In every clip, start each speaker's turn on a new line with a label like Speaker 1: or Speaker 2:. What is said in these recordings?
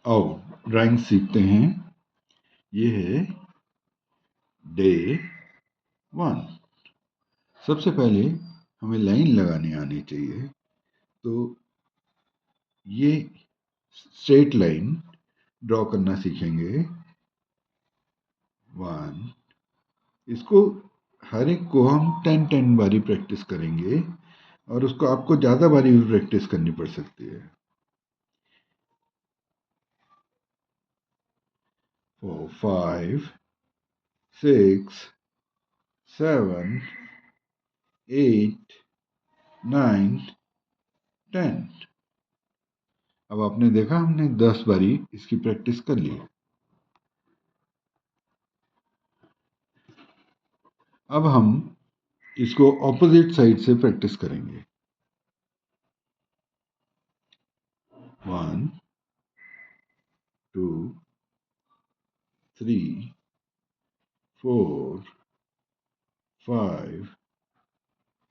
Speaker 1: आओ ड्राइंग सीखते हैं। ये है डे 1। सबसे पहले हमें लाइन लगानी आनी चाहिए। तो ये स्ट्रेट लाइन ड्रॉ करना सीखेंगे। 1, इसको हर एक को हम 10 बारी प्रैक्टिस करेंगे और उसको आपको ज़्यादा बारी भी प्रैक्टिस करनी पड़ सकती है। 4, 5, 6, 7, 8, 9, 10। अब आपने देखा हमने 10 बारी इसकी प्रैक्टिस कर ली। अब हम इसको ऑपोजिट साइड से प्रैक्टिस करेंगे। 1, 2, 3, 4, 5,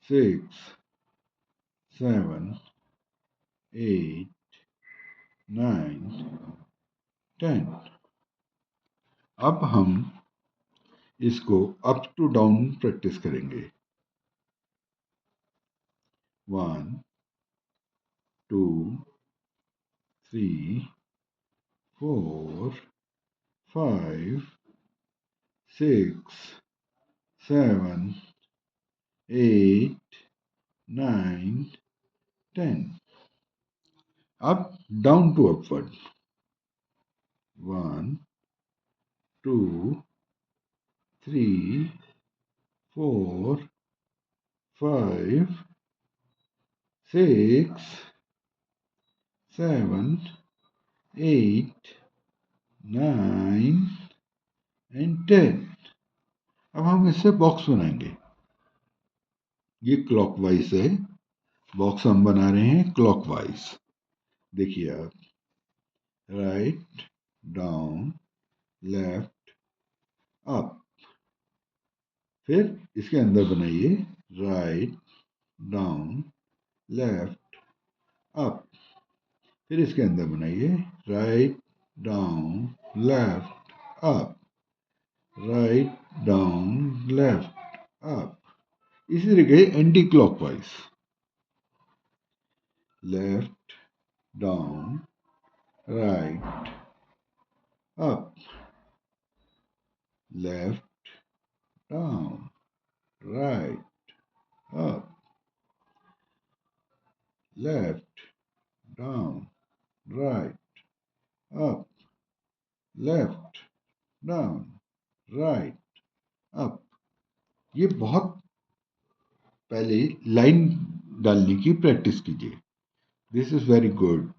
Speaker 1: 6, 7, 8, 9, 10। अब हम इसको अप टू डाउन प्रैक्टिस करेंगे। 1, 2, 3, 4, 5, 6, 7, 8, 9, 10। अब डाउन टू अपवर्ड। 1, 2, 3, 4, 5, 6, 7, 8, 9 एंड 10। अब हम इससे बॉक्स बनाएंगे। ये क्लॉकवाइज है, बॉक्स हम बना रहे हैं क्लॉकवाइज। देखिए आप, राइट, डाउन, लेफ्ट, अप। फिर इसके अंदर बनाइए राइट, डाउन, लेफ्ट, अप। फिर इसके अंदर बनाइए right, down, left, up, right, down, left, up. इसी तरीके anti clockwise, left, down, right, up, left, down, right, up, left, down, right, up, left, down, right, up. ये बहुत पहले लाइन डालने की प्रैक्टिस कीजिए। This is very good.